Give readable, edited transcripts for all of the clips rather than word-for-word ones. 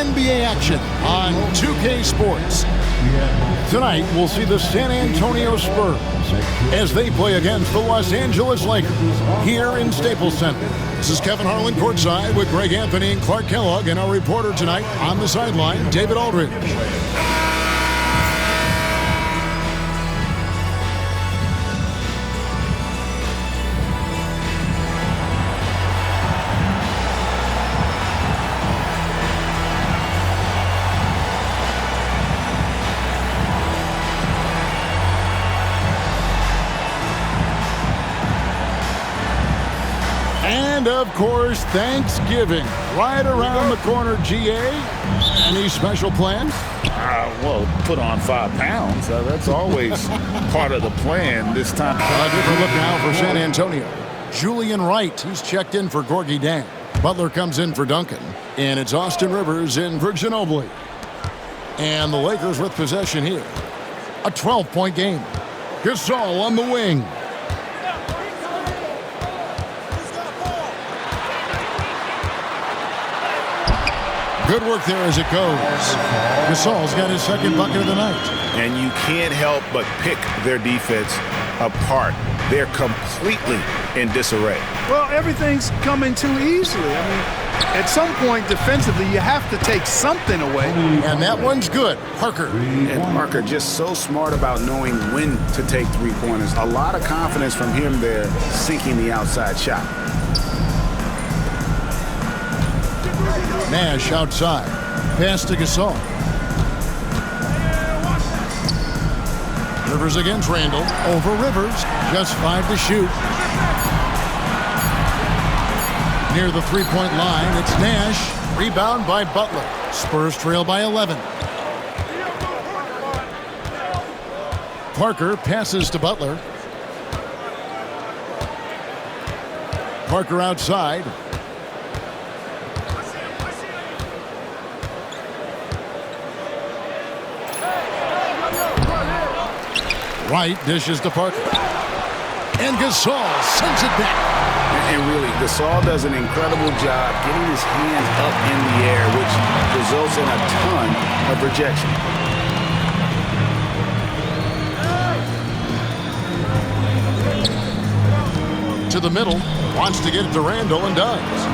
NBA action on 2K Sports. Tonight, we'll see the San Antonio Spurs as they play against the Los Angeles Lakers here in Staples Center. This is Kevin Harlan courtside with Greg Anthony and Clark Kellogg, and our reporter tonight on the sideline, David Aldridge. And, of course, Thanksgiving right around the corner, GA. Any special plans? Well, put on 5 pounds. That's always part of the plan this time. A different look now for San Antonio. Julian Wright, he's checked in for Gorgie Dan. Butler comes in for Duncan. And it's Austin Rivers in for Ginobili. And the Lakers with possession here. A 12-point game. Gasol on the wing. Good work there as it goes. Gasol's got his second bucket of the night. And you can't help but pick their defense apart. They're completely in disarray. Well, everything's coming too easily. I mean, at some point defensively, you have to take something away. And that one's good. Parker. And Parker just so smart about knowing when to take three-pointers. A lot of confidence from him there, sinking the outside shot. Nash outside. Pass to Gasol. Rivers against Randall. Over Rivers. Just 5 to shoot. Near the three-point line, it's Nash. Rebound by Butler. Spurs trail by 11. Parker passes to Butler. Parker outside. Wright dishes to Parker. And Gasol sends it back. And really, Gasol does an incredible job getting his hands up in the air, which results in a ton of rejection. To the middle. Wants to get it to Randall and does.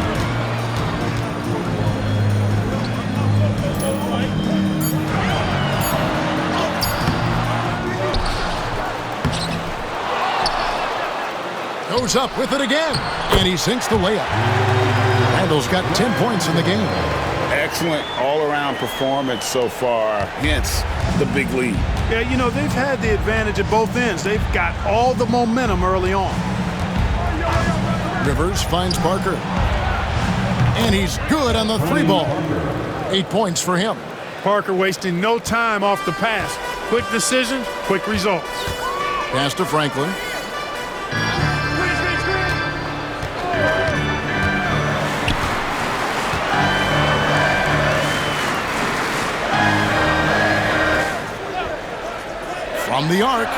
Goes up with it again, and he sinks the layup. Randall's got 10 points in the game. Excellent all-around performance so far, hence the big lead. Yeah, you know, they've had the advantage at both ends. They've got all the momentum early on. Rivers finds Parker. And he's good on the three ball. 8 points for him. Parker wasting no time off the pass. Quick decision, quick results. Pass to Franklin. From the arc,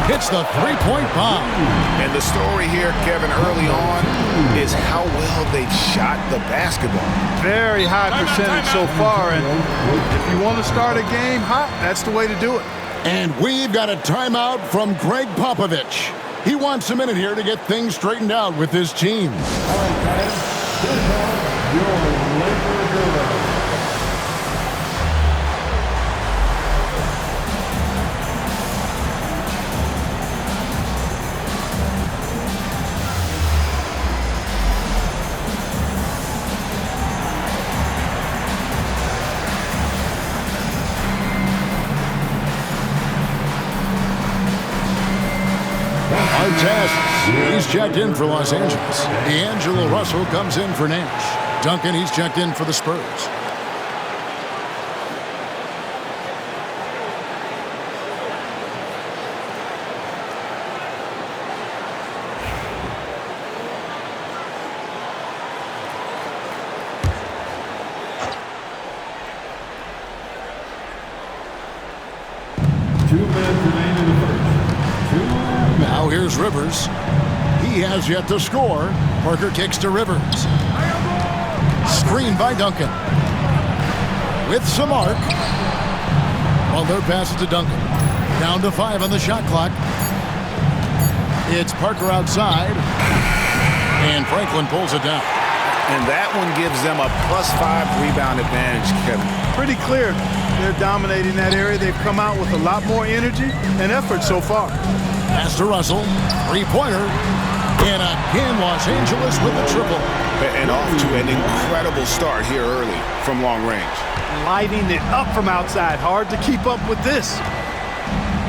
hits the three-point bomb. And the story here, Kevin, early on is how well they've shot the basketball. Very high percentage so far, and if you want to start a game hot, that's the way to do it. And we've got a timeout from Greg Popovich. He wants a minute here to get things straightened out with his team. All right, guys, this is your Laker Guru. He's checked in for Los Angeles. D'Angelo Russell comes in for Nash. Duncan, he's checked in for the Spurs. Now here's Rivers. He has yet to score. Parker kicks to Rivers. Screen by Duncan. with some arc. Well, their pass is to Duncan. Down to 5 on the shot clock. It's Parker outside. And Franklin pulls it down. And that one gives them a +5 rebound advantage, Kevin. Pretty clear. They're dominating that area. They've come out with a lot more energy and effort so far. Pass to Russell. Three-pointer. And again, Los Angeles with a triple. And off to an incredible start here early from long range. Lighting it up from outside. Hard to keep up with this.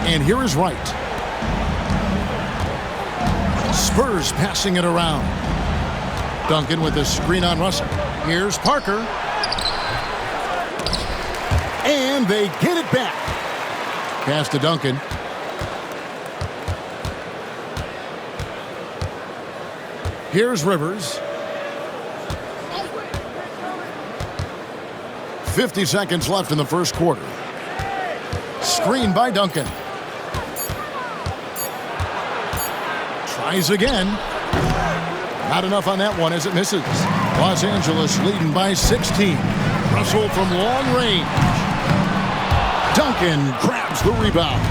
And here is Wright. Spurs passing it around. Duncan with the screen on Russell. Here's Parker. And they get it back. Pass to Duncan. Here's Rivers. 50 seconds left in the first quarter. Screen by Duncan. Tries again. Not enough on that one as it misses. Los Angeles leading by 16. Russell from long range. Duncan grabs the rebound.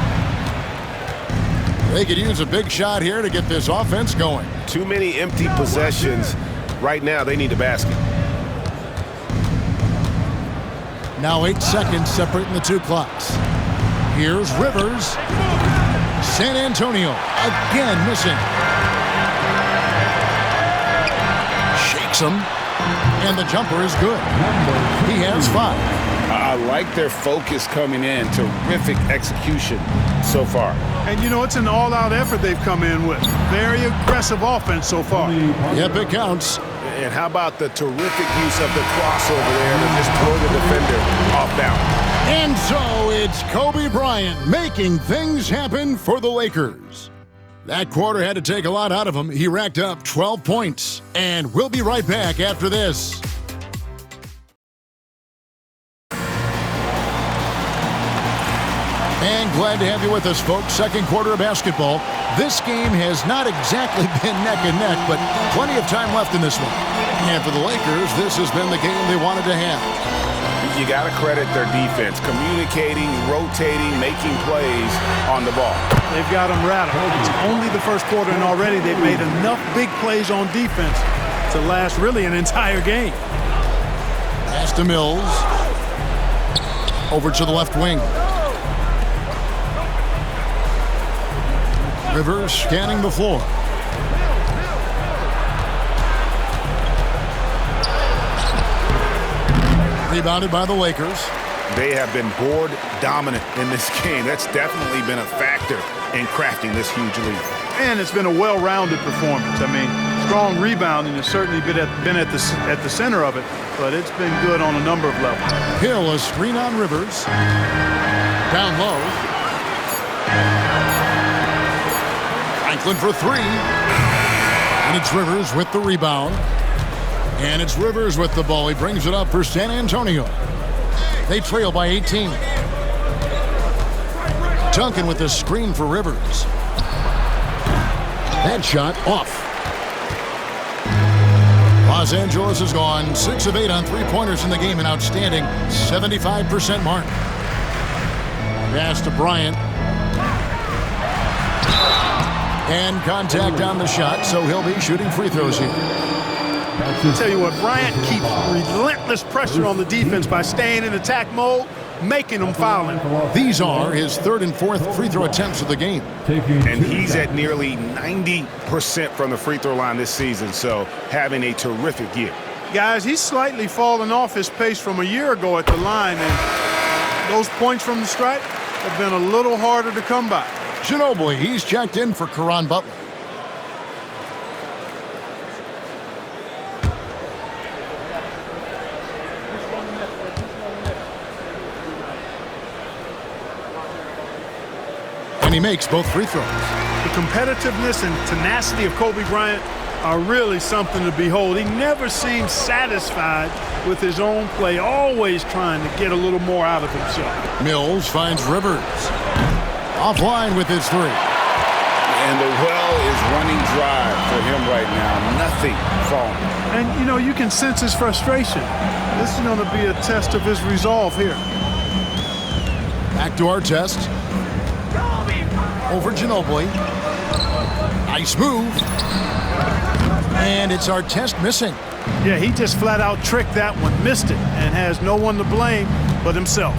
They could use a big shot here to get this offense going. Too many empty possessions. Right now, they need a basket. Now 8 seconds separating the two clocks. Here's Rivers. San Antonio again missing. Shakes him. And the jumper is good. He has 5. I like their focus coming in. Terrific execution so far. And, you know, it's an all-out effort they've come in with. Very aggressive offense so far. Yep, it counts. And how about the terrific use of the crossover there to just throw the defender off balance. And so it's Kobe Bryant making things happen for the Lakers. That quarter had to take a lot out of him. He racked up 12 points. And we'll be right back after this. And glad to have you with us, folks. Second quarter of basketball. This game has not exactly been neck and neck, but plenty of time left in this one. And for the Lakers, this has been the game they wanted to have. You got to credit their defense, communicating, rotating, making plays on the ball. They've got them rattled. It's only the first quarter, and already they've made enough big plays on defense to last really an entire game. Pass to Mills. Over to the left wing. Rivers scanning the floor. Rebounded by the Lakers. They have been board dominant in this game. That's definitely been a factor in crafting this huge lead. And it's been a well-rounded performance. I mean, strong rebounding has certainly been at the center of it, but it's been good on a number of levels. Hill, a screen on Rivers. Down low. Franklin for 3. And it's Rivers with the rebound. And it's Rivers with the ball. He brings it up for San Antonio. They trail by 18. Duncan with the screen for Rivers. That shot off. Los Angeles has gone 6 of 8 on three-pointers in the game, an outstanding 75% mark. Pass to Bryant. And contact on the shot, so he'll be shooting free throws here. I'll tell you what, Bryant keeps relentless pressure on the defense by staying in attack mode, making them foul him. These are his 3rd and 4th free throw attempts of the game. And he's at nearly 90% from the free throw line this season, so having a terrific year. Guys, he's slightly fallen off his pace from a year ago at the line, and those points from the stripe have been a little harder to come by. Ginobili, he's checked in for Caron Butler. And he makes both free throws. The competitiveness and tenacity of Kobe Bryant are really something to behold. He never seems satisfied with his own play, always trying to get a little more out of himself. Mills finds Rivers. Offline with his 3. And the well is running dry for him right now. Nothing falling. And, you know, you can sense his frustration. This is going to be a test of his resolve here. Back to our test. Over Ginobili. Nice move. And it's our test missing. Yeah, he just flat out tricked that one, missed it, and has no one to blame but himself.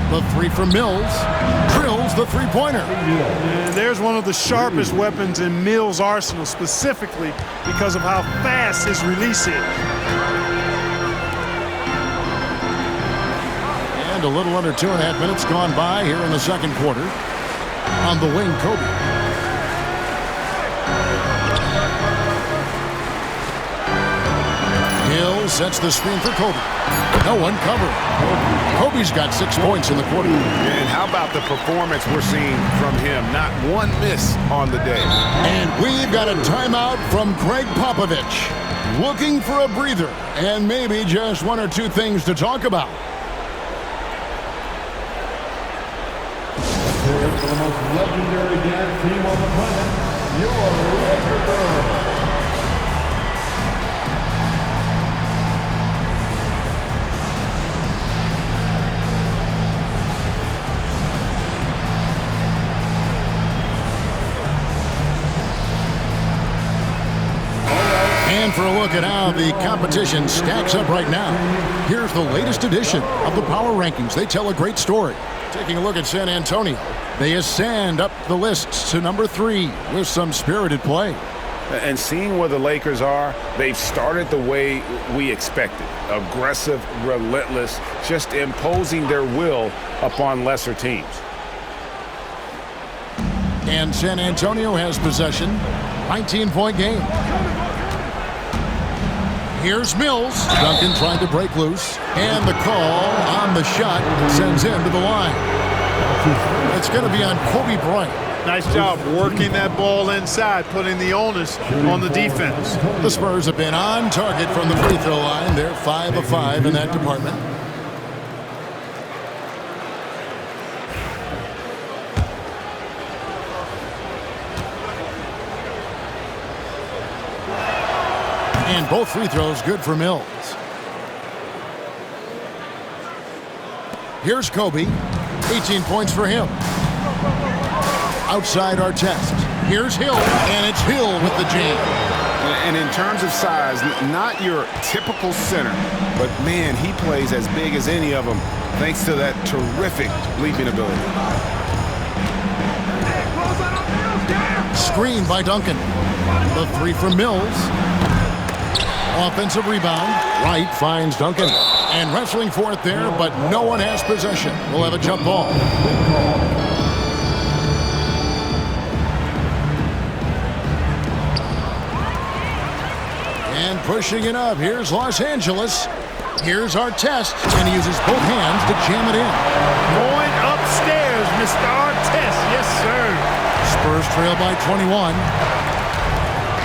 The three from Mills. Drills the three-pointer. And there's one of the sharpest weapons in Mills' arsenal, specifically because of how fast his release is. And a little under 2.5 minutes gone by here in the second quarter. On the wing, Kobe. Hill sets the screen for Kobe. No one covered. Kobe's got 6 points in the quarter. And how about the performance we're seeing from him? Not one miss on the day. And we've got a timeout from Greg Popovich. Looking for a breather and maybe just one or two things to talk about. Here's the most legendary dance team on the planet, your Laker Girls. And for a look at how the competition stacks up right now, here's the latest edition of the Power Rankings. They tell a great story. Taking a look at San Antonio, they ascend up the lists to number 3 with some spirited play. And seeing where the Lakers are, they've started the way we expected. Aggressive, relentless, just imposing their will upon lesser teams. And San Antonio has possession. 19-point game. Here's Mills. Duncan trying to break loose. And the call on the shot sends him to the line. It's going to be on Kobe Bryant. Nice job working that ball inside, putting the onus on the defense. The Spurs have been on target from the free throw line. They're 5 of 5 in that department. And both free throws good for Mills. Here's Kobe. 18 points for him. Outside our test. Here's Hill, and it's Hill with the jam. And in terms of size, not your typical center, but man, he plays as big as any of them thanks to that terrific leaping ability. Screen by Duncan. The three from Mills. Offensive rebound. Wright finds Duncan. And wrestling for it there, but no one has possession. We'll have a jump ball. And pushing it up. Here's Los Angeles. Here's Artest. And he uses both hands to jam it in. Going upstairs, Mr. Artest. Yes, sir. Spurs trail by 21.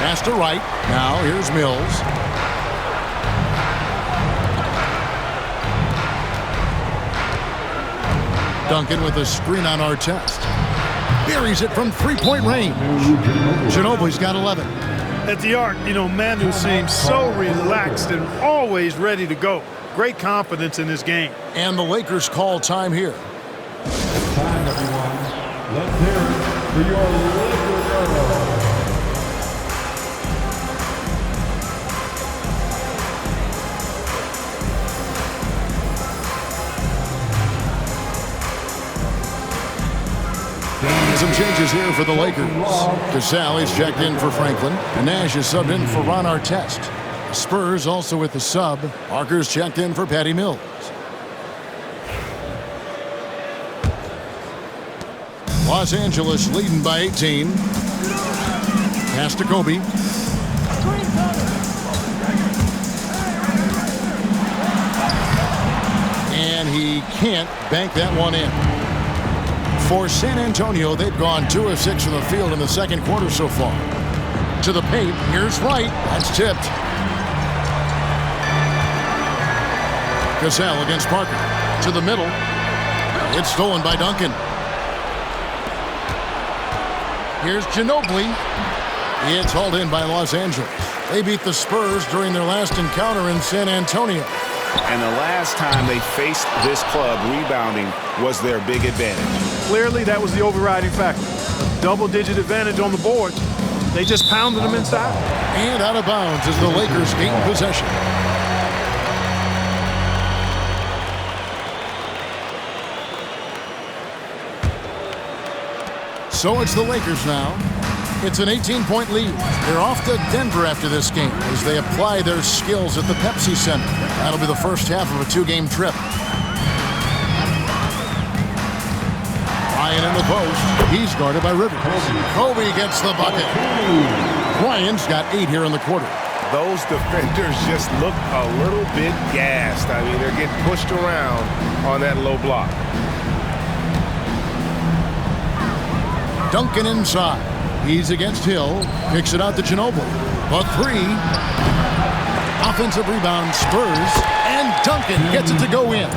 Pass to Wright. Now here's Mills. Duncan with a screen on Artest. Buries it from three-point range. Ginobili's got 11. At the arc, you know, Manu seems so relaxed and always ready to go. Great confidence in his game. And the Lakers call time here. It's time, everyone. Let's hear it for your Laker Girls. Some changes here for the Lakers. Casale is checked in for Franklin. And Nash is subbed in for Ron Artest. Spurs also with the sub. Parker's checked in for Patty Mills. Los Angeles leading by 18. Pass to Kobe. And he can't bank that one in. For San Antonio, they've gone 2 of 6 from the field in the second quarter so far. To the paint, here's Wright. That's tipped. Casale against Parker. To the middle. It's stolen by Duncan. Here's Ginobili. It's hauled in by Los Angeles. They beat the Spurs during their last encounter in San Antonio. And the last time they faced this club, rebounding was their big advantage. Clearly, that was the overriding factor. A double-digit advantage on the board. They just pounded them inside. And out of bounds as the Lakers gain possession. So it's the Lakers now. It's an 18-point lead. They're off to Denver after this game as they apply their skills at the Pepsi Center. That'll be the first half of a two-game trip. Ryan in the post. He's guarded by Rivers. Kobe gets the bucket. Ryan's got 8 here in the quarter. Those defenders just look a little bit gassed. I mean, they're getting pushed around on that low block. Duncan inside. He's against Hill. Kicks it out to Ginobili. A 3. Offensive rebound, Spurs. And Duncan gets it to go in.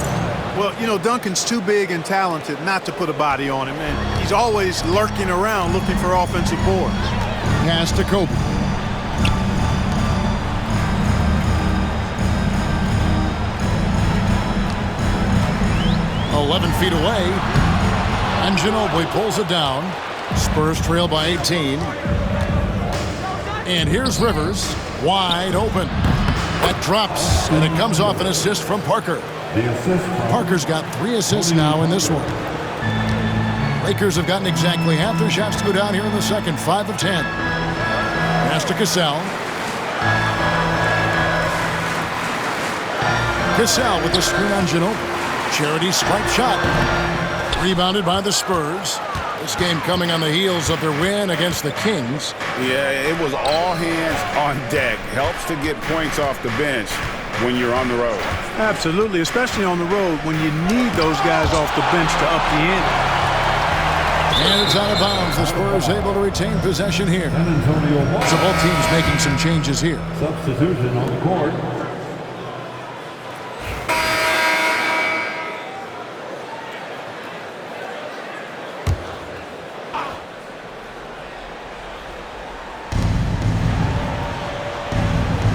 Well, you know, Duncan's too big and talented not to put a body on him. And he's always lurking around looking for offensive boards. Pass to Kobe. "11 feet away. And Ginobili pulls it down. Spurs trail by 18. And here's Rivers, wide open. That drops, and it comes off an assist from Parker. Parker's got 3 assists now in this one. Lakers have gotten exactly half their shots to go down here in the second, 5 of 10. Pass to Cassell. Cassell with the screen on Ginobili. Charity swipe shot. Rebounded by the Spurs. This game coming on the heels of their win against the Kings. Yeah, it was all hands on deck. Helps to get points off the bench when you're on the road. Absolutely, especially on the road when you need those guys off the bench to up the ante. And it's out of bounds. The Spurs able to retain possession here. So both teams making some changes here. Substitution on the court.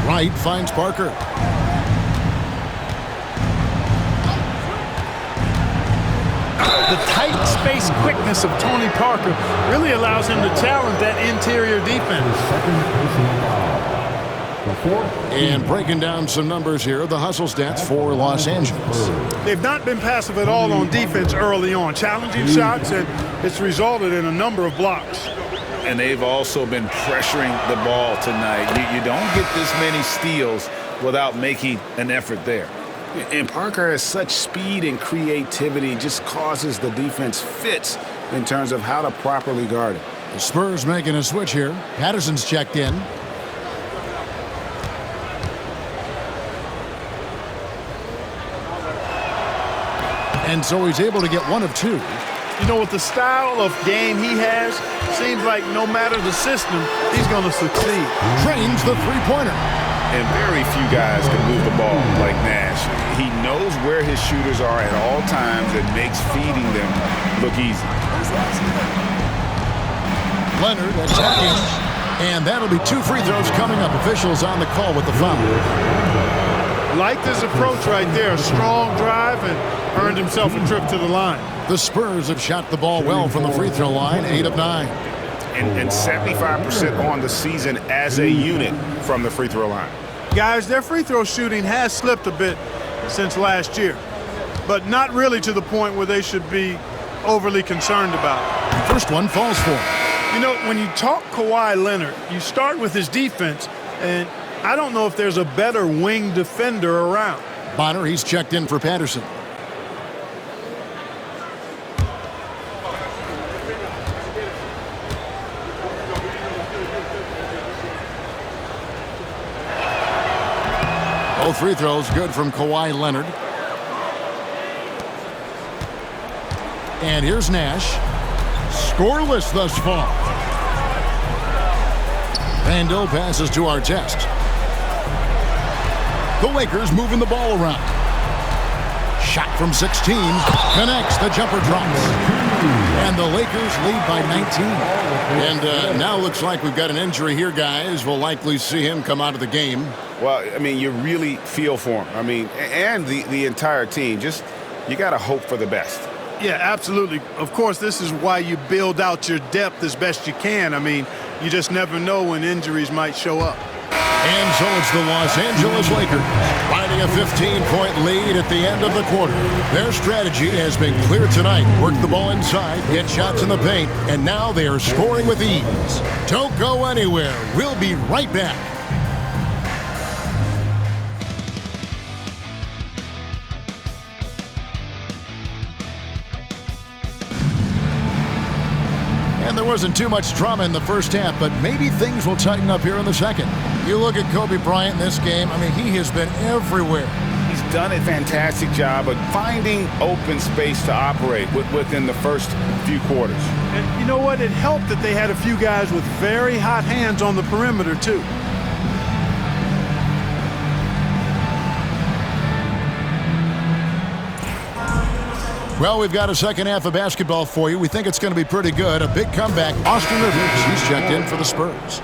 Wright finds Parker. The tight space quickness of Tony Parker really allows him to challenge that interior defense. And breaking down some numbers here, the hustle stats for Los Angeles. They've not been passive at all on defense early on, challenging shots, and it's resulted in a number of blocks. And they've also been pressuring the ball tonight. You don't get this many steals without making an effort there. And Parker has such speed and creativity, just causes the defense fits in terms of how to properly guard it. The Spurs making a switch here. Patterson's checked in. And so he's able to get 1 of 2. You know, with the style of game he has, seems like no matter the system, he's going to succeed. Drains the three-pointer. And very few guys can move the ball like Nash. He knows where his shooters are at all times and makes feeding them look easy. Leonard attacking. And that'll be 2 free throws coming up. Officials on the call with the foul. Liked his approach right there. A strong drive and earned himself a trip to the line. The Spurs have shot the ball well from the free throw line, 8 of 9. And 75% on the season as a unit from the free throw line. Guys, their free throw shooting has slipped a bit since last year, but not really to the point where they should be overly concerned about it. First one falls for him. You know, when you talk Kawhi Leonard, you start with his defense, and I don't know if there's a better wing defender around. Bonner, he's checked in for Patterson. Both free throws good from Kawhi Leonard. And here's Nash. Scoreless thus far. Randall passes to Artest. The Lakers moving the ball around. Shot from 16. Connects. The jumper drops. And the Lakers lead by 19. And now looks like we've got an injury here, guys. We'll likely see him come out of the game. Well, I mean, you really feel for him. I mean, and the entire team. Just, you got to hope for the best. Yeah, absolutely. Of course, this is why you build out your depth as best you can. I mean, you just never know when injuries might show up. And so it's the Los Angeles Lakers riding a 15-point lead at the end of the quarter. Their strategy has been clear tonight. Work the ball inside, get shots in the paint, and now they are scoring with ease. Don't go anywhere. We'll be right back. And there wasn't too much drama in the first half, but maybe things will tighten up here in the second. You look at Kobe Bryant in this game, I mean, he has been everywhere. He's done a fantastic job of finding open space to operate within the first few quarters. And you know what? It helped that they had a few guys with very hot hands on the perimeter, too. Well, we've got a second half of basketball for you. We think it's going to be pretty good. A big comeback. Austin Rivers, he's checked in for the Spurs.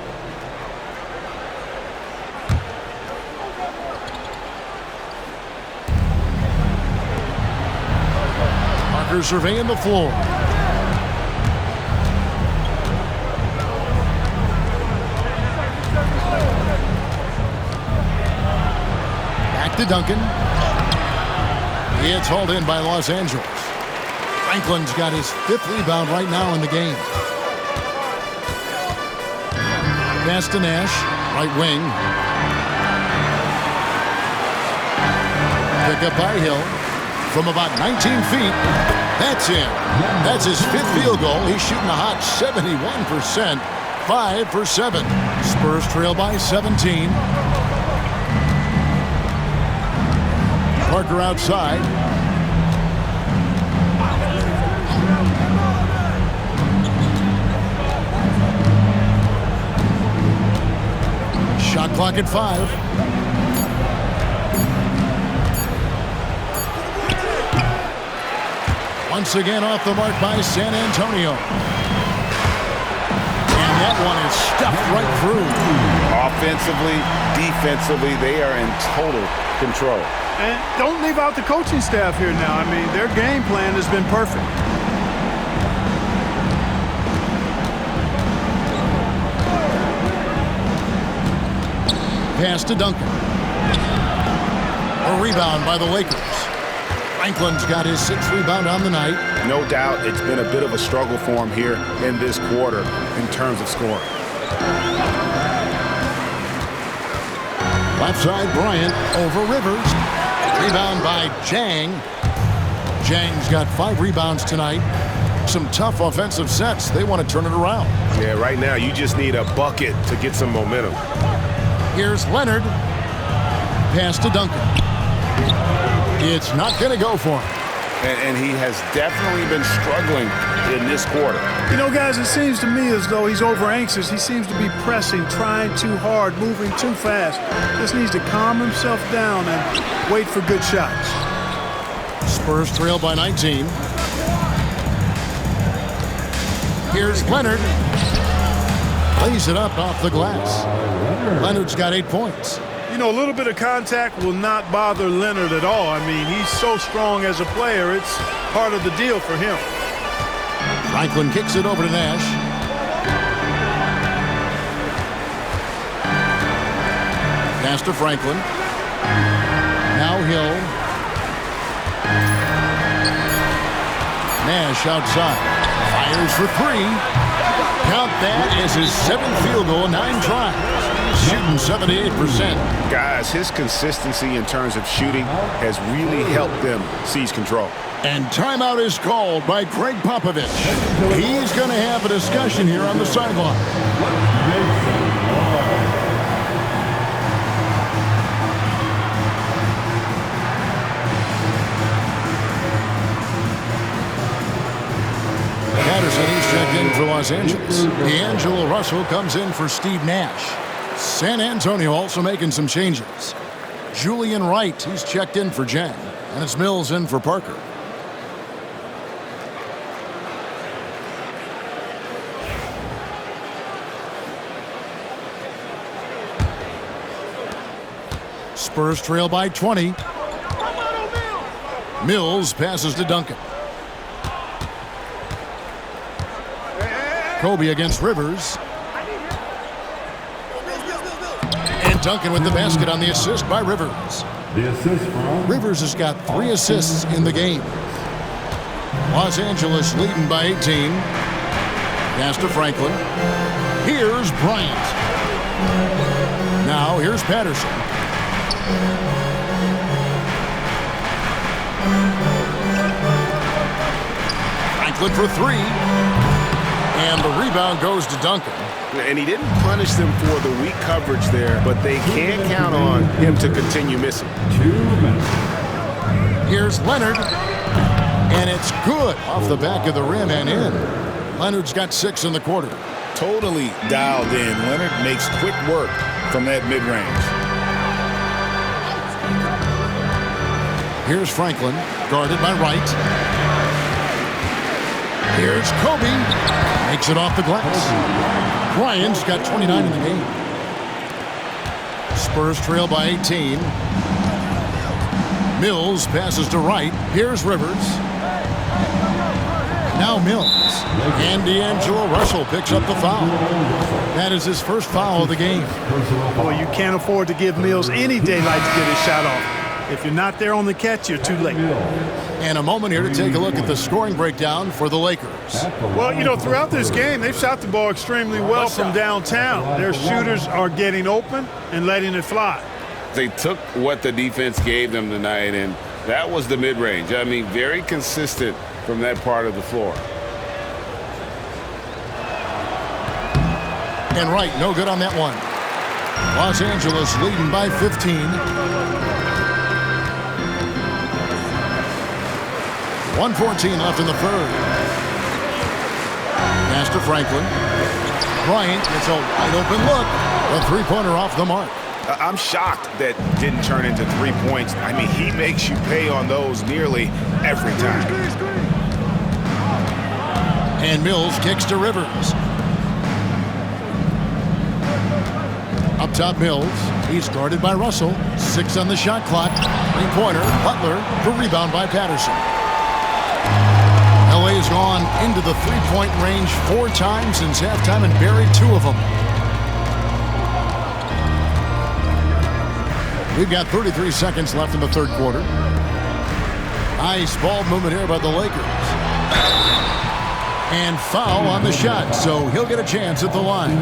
Parker surveying the floor. Back to Duncan. It's hauled in by Los Angeles. Franklin's got his 5th rebound right now in the game. Pass to Nash, right wing. Pick up by Hill from about 19 feet. That's in. That's his 5th field goal. He's shooting a hot 71%. 5 for 7. Spurs trail by 17. Parker outside. Shot clock at 5. Once again off the mark by San Antonio. And that one is stuffed right through. Offensively, defensively, they are in total control. And don't leave out the coaching staff here now. I mean, their game plan has been perfect. Pass to Duncan. A rebound by the Lakers. Franklin's got his 6th rebound on the night. No doubt it's been a bit of a struggle for him here in this quarter in terms of scoring. Left side, Bryant over Rivers. Rebound by Jang. Jang's got 5 rebounds tonight. Some tough offensive sets. They want to turn it around. Yeah, right now you just need a bucket to get some momentum. Here's Leonard. Pass to Duncan. It's not going to go for him. And he has definitely been struggling in this quarter. You know, guys, it seems to me as though he's over anxious. He seems to be pressing, trying too hard, moving too fast. Just needs to calm himself down and wait for good shots. Spurs trail by 19. Here's Leonard. Lays it up off the glass. Leonard's got 8 points. You know, a little bit of contact will not bother Leonard at all. I mean, he's so strong as a player. It's part of the deal for him. Franklin kicks it over to Nash. Pass to Franklin. Now Hill. Nash outside. Fires for 3. Count that as his 7th field goal, 9 tries. Shooting 78%. Guys, his consistency in terms of shooting has really helped them seize control. And timeout is called by Greg Popovich. He's going to have a discussion here on the sideline. Patterson, he's checked in for Los Angeles. D'Angelo Russell comes in for Steve Nash. San Antonio also making some changes. Julian Wright, he's checked in for Jen. And it's Mills in for Parker. Spurs trail by 20. Mills passes to Duncan. Kobe against Rivers. And Duncan with the basket on the assist by Rivers. The assist from Rivers has got 3 assists in the game. Los Angeles leading by 18. Pass to Franklin. Here's Bryant. Now here's Patterson. Franklin for 3. And the rebound goes to Duncan. And he didn't punish them for the weak coverage there, but they can't count on him to continue missing. 2 minutes. Here's Leonard. And it's good off the back of the rim and in. Leonard's got 6 in the quarter. Totally dialed in. Leonard makes quick work from that mid-range. Here's Franklin, guarded by Wright. Here's Kobe. Makes it off the glass. Bryant's got 29 in the game. Spurs trail by 18. Mills passes to Wright. Here's Rivers. Now Mills. And D'Angelo Russell picks up the foul. That is his first foul of the game. Boy, you can't afford to give Mills any daylight to get his shot off. If you're not there on the catch, you're too late. And a moment here to take a look at the scoring breakdown for the Lakers. Well, you know, throughout this game, they've shot the ball extremely well from downtown. Their shooters are getting open and letting it fly. They took what the defense gave them tonight, and that was the mid-range. I mean, very consistent from that part of the floor. And Wright, no good on that one. Los Angeles leading by 15. 1:14 left in the third. Pass to Franklin. Bryant gets a wide open look. A 3-pointer off the mark. I'm shocked that didn't turn into 3 points. I mean, he makes you pay on those nearly every time. And Mills kicks to Rivers. Up top, Mills. He's guarded by Russell. 6 on the shot clock. 3-pointer. Butler. The rebound by Patterson. LA's gone into the 3-point range 4 times since halftime and buried 2 of them. We've got 33 seconds left in the third quarter. Nice ball movement here by the Lakers. And foul on the shot, so he'll get a chance at the line.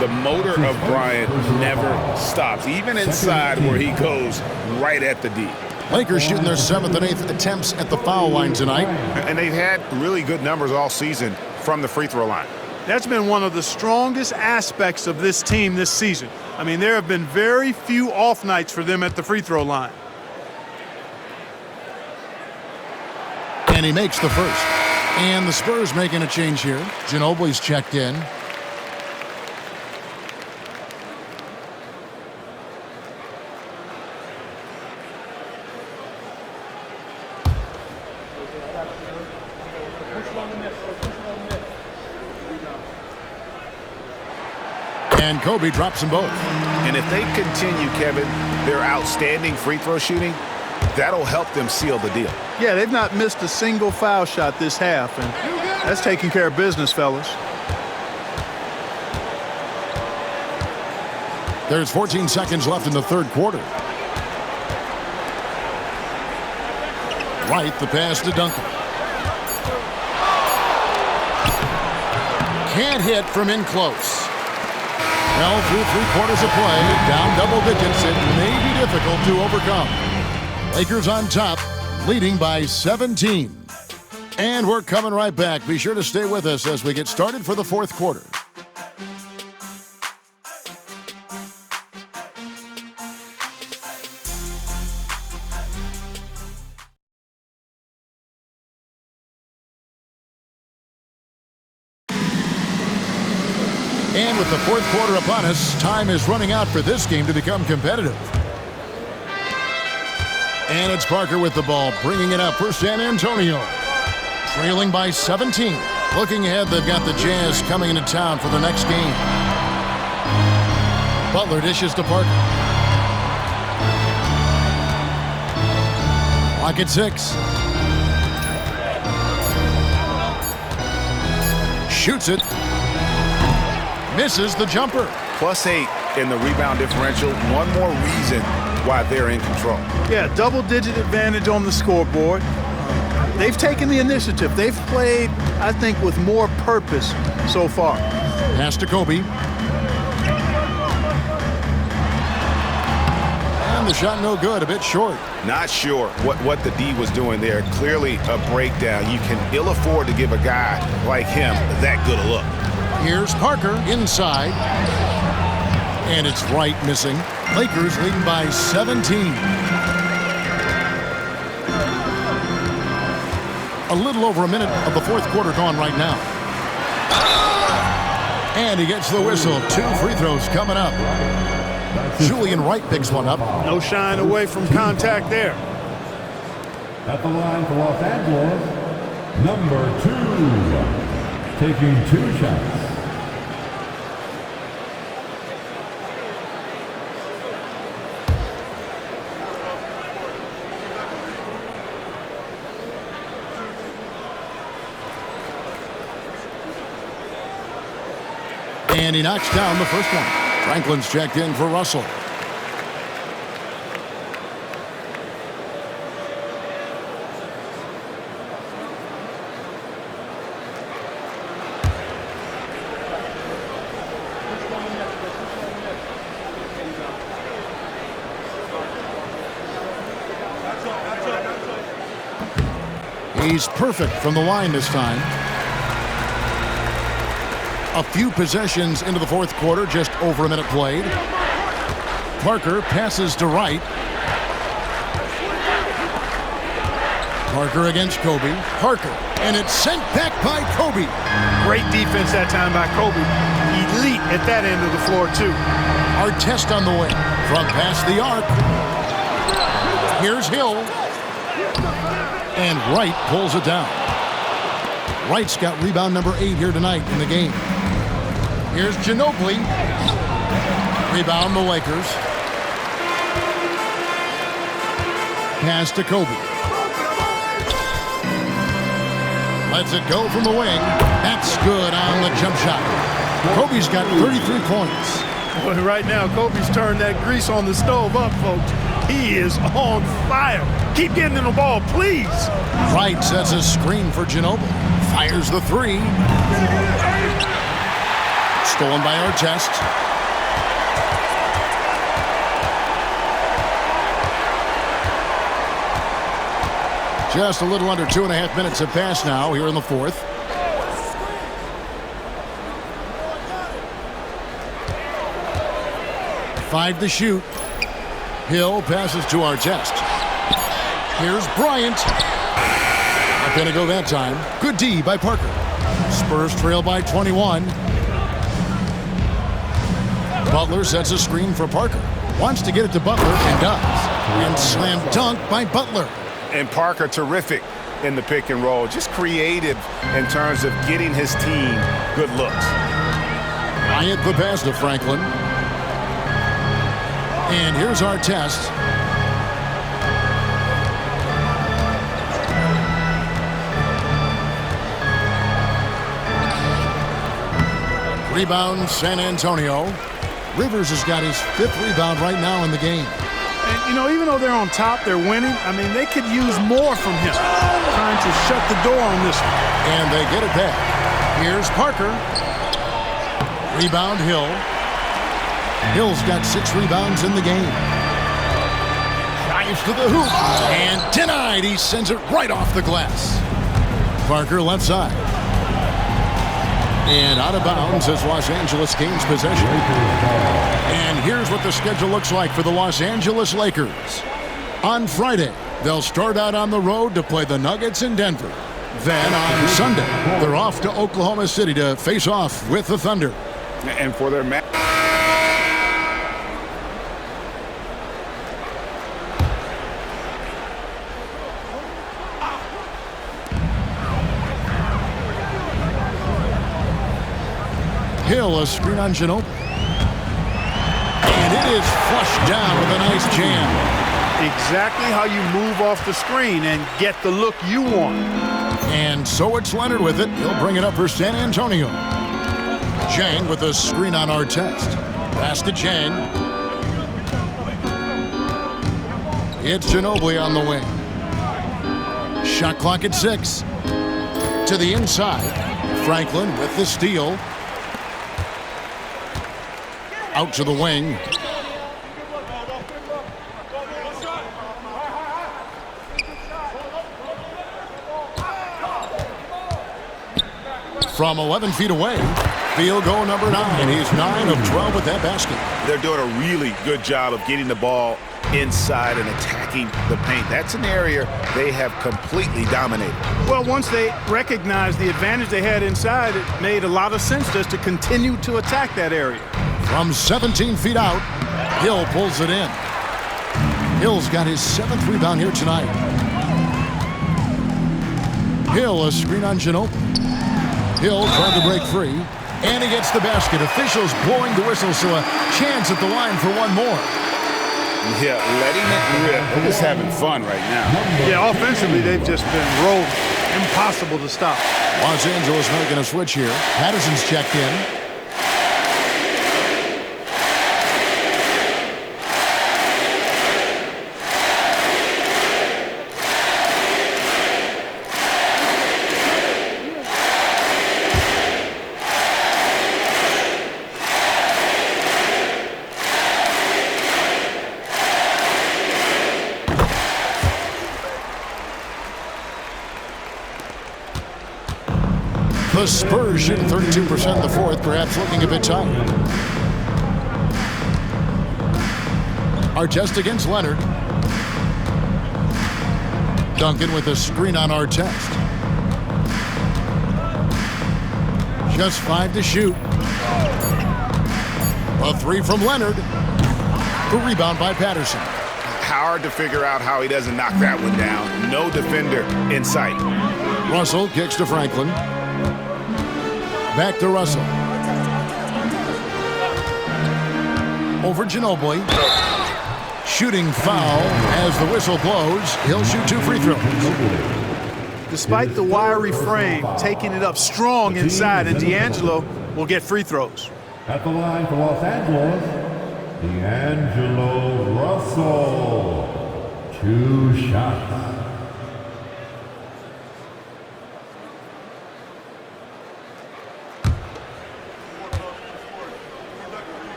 The motor of Bryant never stops, even inside where he goes right at the D. Lakers shooting their 7th and 8th attempts at the foul line tonight. And they've had really good numbers all season from the free throw line. That's been one of the strongest aspects of this team this season. I mean, there have been very few off nights for them at the free throw line. And he makes the first. And the Spurs making a change here. Ginobili's checked in. And Kobe drops them both. And if they continue, Kevin, their outstanding free throw shooting, that'll help them seal the deal. Yeah, they've not missed a single foul shot this half, and that's taking care of business, fellas. There's 14 seconds left in the third quarter. Wright, the pass to Duncan. Can't hit from in close. Well, through 3 quarters of play, down double digits, it may be difficult to overcome. Lakers on top, leading by 17. And we're coming right back. Be sure to stay with us as we get started for the fourth quarter. And with the fourth quarter upon us, time is running out for this game to become competitive. And it's Parker with the ball, bringing it up for San Antonio. Trailing by 17. Looking ahead, they've got the Jazz coming into town for the next game. Butler dishes to Parker. Clock at 6. Shoots it. Misses the jumper. +8 in the rebound differential. One more reason why they're in control. Yeah, double-digit advantage on the scoreboard. They've taken the initiative. They've played, I think, with more purpose so far. Pass to Kobe. And the shot no good, a bit short. Not sure what the D was doing there. Clearly a breakdown. You can ill afford to give a guy like him that good a look. Here's Parker inside. And it's Wright missing. Lakers leading by 17. A little over a minute of the fourth quarter gone right now. And he gets the whistle. 2 free throws coming up. Julian Wright picks one up. No shying away from contact there. At the line for Los Angeles, number 2, taking 2 shots. And he knocks down the first one. Franklin's checked in for Russell. He's perfect from the line this time. A few possessions into the fourth quarter, just over a minute played. Parker passes to Wright. Parker against Kobe. Parker, and it's sent back by Kobe. Great defense that time by Kobe. Elite at that end of the floor, too. Our test on the way from past the arc. Here's Hill. And Wright pulls it down. Wright's got rebound number 8 here tonight in the game. Here's Ginobili. Rebound the Lakers. Pass to Kobe. Lets it go from the wing. That's good on the jump shot. Kobe's got 33 points. Well, right now, Kobe's turned that grease on the stove up, folks. He is on fire. Keep getting him the ball, please. Wright sets a screen for Ginobili. Fires the 3. Stolen by Artest. Just a little under 2.5 minutes have passed now here in the fourth. Five to shoot. Hill passes to Artest. Here's Bryant. Not going to go that time. Good D by Parker. Spurs trail by 21. Butler sets a screen for Parker. Wants to get it to Butler and does. And slam dunk by Butler. And Parker terrific in the pick and roll. Just creative in terms of getting his team good looks. Bryant the pass to Franklin. And here's Artest. Rebound San Antonio. Rivers has got his 5th rebound right now in the game. And, you know, even though they're on top, they're winning. I mean, they could use more from him. Trying to shut the door on this one. And they get it back. Here's Parker. Rebound Hill. Hill's got 6 rebounds in the game. Drives to the hoop. And denied. He sends it right off the glass. Parker left side. And out of bounds as Los Angeles gains possession. And here's what the schedule looks like for the Los Angeles Lakers. On Friday, they'll start out on the road to play the Nuggets in Denver. Then on Sunday, they're off to Oklahoma City to face off with the Thunder. And for their match. Hill, a screen on Ginobili. And it is flushed down with a nice jam. exactly how you move off the screen and get the look you want. And so it's Leonard with it. He'll bring it up for San Antonio. Chang with a screen on Artest. Pass to Chang. It's Ginobili on the wing. Shot clock at 6. To the inside. Franklin with the steal. Out to the wing. From 11 feet away, field goal number 9. He's 9 of 12 with that basket. They're doing a really good job of getting the ball inside and attacking the paint. That's an area they have completely dominated. Well, once they recognized the advantage they had inside, it made a lot of sense just to continue to attack that area. From 17 feet out, Hill pulls it in. Hill's got his 7th rebound here tonight. Hill, a screen on Ginobili. Hill trying to break free, and he gets the basket. Officials blowing the whistle, so a chance at the line for one more. Yeah, letting it rip. They're just having fun right now. Yeah, offensively, they've just been rolling. Impossible to stop. Los Angeles making a switch here. Patterson's checked in. The Spurs shooting 32% in the fourth, perhaps looking a bit tired. Artest against Leonard. Duncan with a screen on Artest. Just 5 to shoot. A 3 from Leonard. The rebound by Patterson. Hard to figure out how he doesn't knock that one down. No defender in sight. Russell kicks to Franklin. Back to Russell. Over Ginobili. Shooting foul as the whistle blows. He'll shoot 2 free throws. Despite the wiry frame, taking it up strong inside, and D'Angelo will get free throws. At the line for Los Angeles, D'Angelo Russell. 2 shots.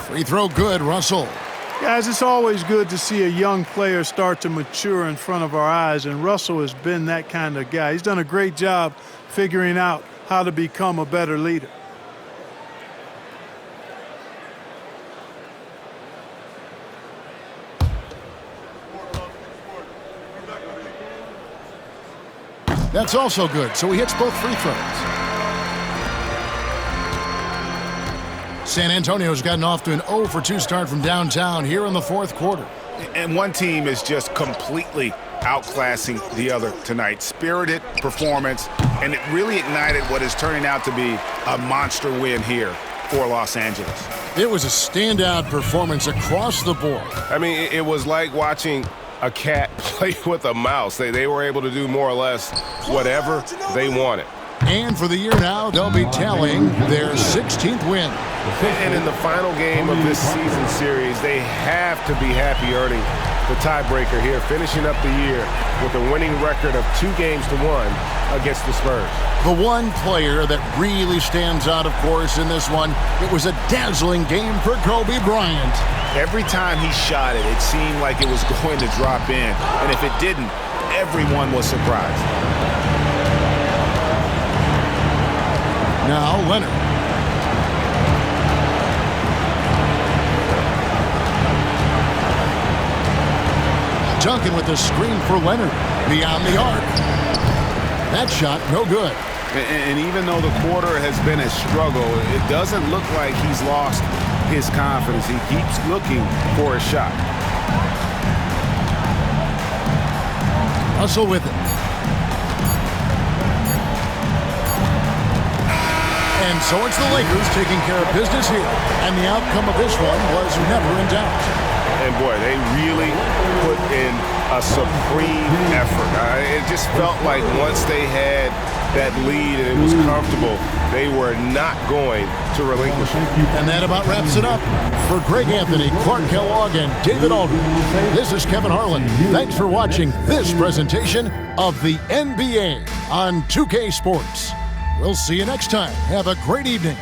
Free throw good, Russell. Guys, it's always good to see a young player start to mature in front of our eyes, and Russell has been that kind of guy. He's done a great job figuring out how to become a better leader. That's also good, so he hits both free throws. San Antonio's gotten off to an 0 for 2 start from downtown here in the fourth quarter. And one team is just completely outclassing the other tonight. Spirited performance, and it really ignited what is turning out to be a monster win here for Los Angeles. It was a standout performance across the board. I mean, it was like watching a cat play with a mouse. They were able to do more or less whatever they wanted. And for the year now, they'll be tallying their 16th win. And in the final game of this season series, they have to be happy earning the tiebreaker here, finishing up the year with a winning record of 2-1 against the Spurs. The one player that really stands out, of course, in this one, it was a dazzling game for Kobe Bryant. Every time he shot it, it seemed like it was going to drop in. And if it didn't, everyone was surprised. Now Leonard. Duncan with the screen for Leonard. Beyond the arc. That shot, no good. And even though the quarter has been a struggle, it doesn't look like he's lost his confidence. He keeps looking for a shot. Russell with it. And so it's the Lakers taking care of business here. And the outcome of this one was never in doubt. And boy, they really put in a supreme effort. It just felt like once they had that lead and it was comfortable, they were not going to relinquish it. And that about wraps it up. For Greg Anthony, Clark Kellogg, and David Aldridge, this is Kevin Harlan. Thanks for watching this presentation of the NBA on 2K Sports. We'll see you next time. Have a great evening.